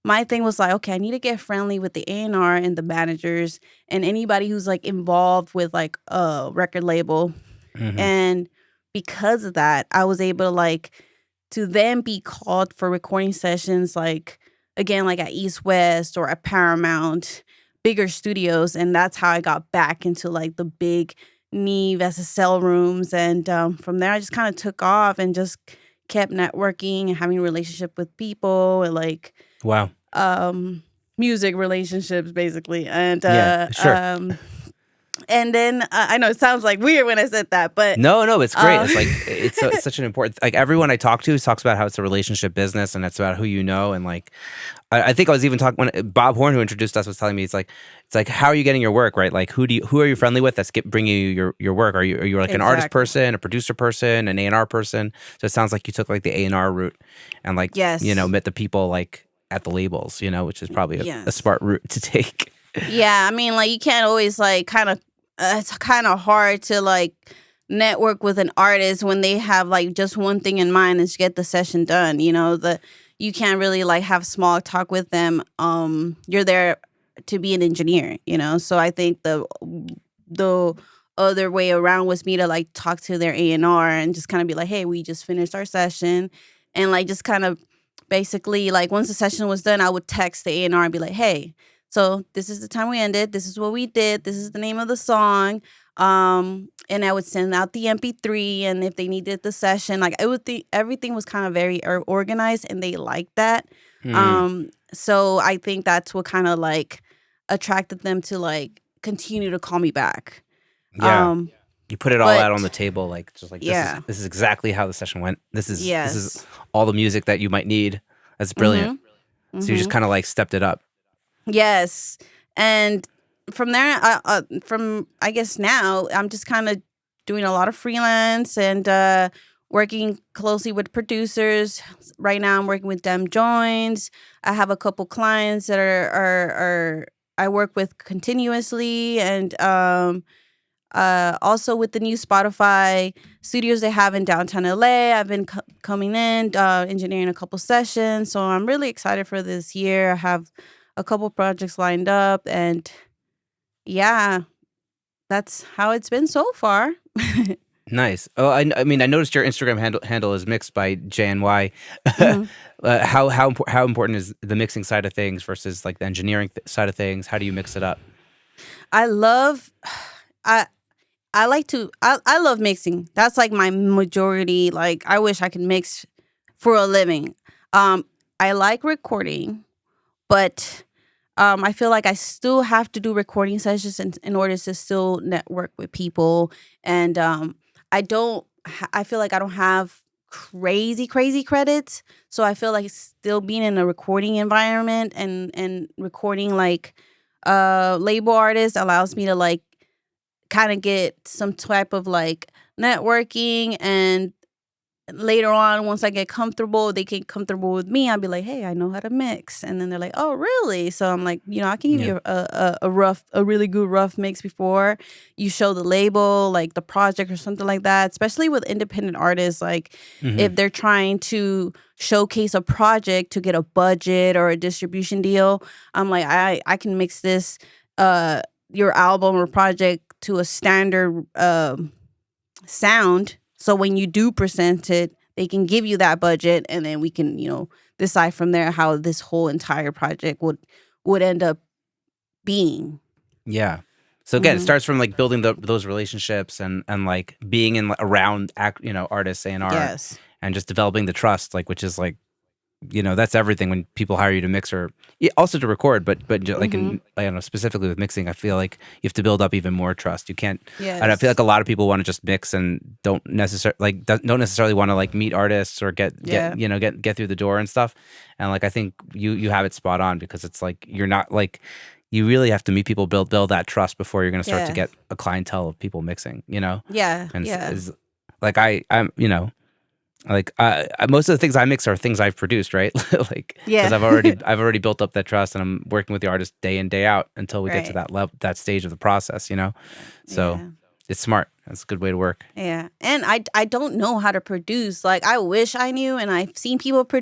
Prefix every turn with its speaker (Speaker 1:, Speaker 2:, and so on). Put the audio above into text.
Speaker 1: my thing was like, okay, I need to get friendly with the A&R and the managers and anybody who's like involved with like a record label.
Speaker 2: Hmm.
Speaker 1: And because of that, I was able to like to then be called for recording sessions like again like at East West or at Paramount, bigger studios, and that's how I got back into like the big Neve SSL rooms, and from there I just kind of took off and just kept networking and having a relationship with people and like
Speaker 2: Wow.
Speaker 1: um music relationships basically,
Speaker 2: Yeah, sure.
Speaker 1: and then I know it sounds like weird when I said that, but
Speaker 2: No, no, it's great.
Speaker 1: uh
Speaker 2: It's like it's such an important, like everyone I talk to talks about how it's a relationship business and it's about who you know. And like I think I was even talking when Bob Horn, who introduced us, was telling me it's like how are you getting your work, right? Like who are you friendly with that's bringing you your work? Are you like an artist
Speaker 1: exactly.
Speaker 2: person, a producer person, an A&R person? So it sounds like you took like the A&R route and like
Speaker 1: Yes.
Speaker 2: met the people like at the labels, which is probably a
Speaker 1: Yes.
Speaker 2: smart route to take.
Speaker 1: Yeah, I mean, like you can't always like kind of. It's kind of hard to like network with an artist when they have like just one thing in mind is get the session done. You can't really like have small talk with them. You're there to be an engineer. So I think the other way around was me to like talk to their A&R and just kind of be like, hey, we just finished our session, and like just kind of basically like once the session was done, I would text the A&R and be like, hey, so this is the time we ended. This is what we did. This is the name of the song. And I would send out the MP3, and if they needed the session, like everything was kind of very organized, and they liked that.
Speaker 2: Mm,
Speaker 1: So I think that's what kind of like attracted them to like continue to call me back.
Speaker 2: yeah.
Speaker 1: Um,
Speaker 2: You put it all out on the
Speaker 1: but
Speaker 2: table, like just like this is
Speaker 1: yeah,
Speaker 2: this is exactly how the session went. This is
Speaker 1: yes,
Speaker 2: all the music that you might need. That's brilliant.
Speaker 1: mm-hmm,
Speaker 2: So you just
Speaker 1: mm-hmm.
Speaker 2: kind of like stepped it up.
Speaker 1: Yes, and from there, from I guess now, I'm just kind of doing a lot of freelance and working closely with producers. Right now, I'm working with Dem Joins. I have a couple clients that are I work with continuously, and also with the new Spotify studios they have in downtown LA. I've been coming in, engineering a couple sessions. So I'm really excited for this year. I have a couple projects lined up. And yeah, that's how it's been so far.
Speaker 2: Nice. Oh, I mean, I noticed your Instagram handle is mixed by JNY.
Speaker 1: hmm
Speaker 2: How important is the mixing side of things versus like the engineering side of things? How do you mix it up?
Speaker 1: I love, I, I love mixing. That's like my majority. Like, I wish I could mix for a living. I like recording, but I feel like I still have to do recording sessions in order to still network with people. And I feel like I don't have crazy credits. So I feel like still being in a recording environment and recording like label artists allows me to like kind of get some type of like networking, and later on once I get comfortable, they get comfortable with me, I'll be like, hey, I know how to mix, and then they're like, oh really? So I'm like, I can give
Speaker 2: Yeah.
Speaker 1: you a really good rough mix before you show the label like the project or something like that, especially with independent artists. Like
Speaker 2: Hmm.
Speaker 1: if they're trying to showcase a project to get a budget or a distribution deal, I'm like, I can mix this uh your album or project to a standard sound, so when you do present it, they can give you that budget, and then we can decide from there how this whole entire project would end up being.
Speaker 2: Yeah. So again, it
Speaker 1: Hmm.
Speaker 2: starts from like building those relationships and like being in around artists A&R
Speaker 1: Yes.
Speaker 2: and just developing the trust, like which is like that's everything when people hire you to mix or also to record, but like
Speaker 1: Hmm.
Speaker 2: I don't know, specifically with mixing, I feel like you have to build up even more trust. You can't. And I feel
Speaker 1: Yes.
Speaker 2: like a lot of people want to just mix and don't necessarily want to like meet artists or
Speaker 1: Yeah.
Speaker 2: get through the door and stuff. And like I think you have it spot on because it's like you're not like you really have to meet people, build that trust before you're going to start to
Speaker 1: Yeah.
Speaker 2: get a clientele of people mixing.
Speaker 1: Yeah.
Speaker 2: And
Speaker 1: Yeah.
Speaker 2: like I'm like most of the things I mix are things I've produced, right? Like because
Speaker 1: Yeah.
Speaker 2: I've already built up that trust, and I'm working with the artist day in day out until we get to
Speaker 1: Right.
Speaker 2: that level, that stage of the process. So
Speaker 1: Yeah.
Speaker 2: it's smart. That's a good way to work.
Speaker 1: Yeah. And I don't know how to produce. Like I wish I knew, and I've seen people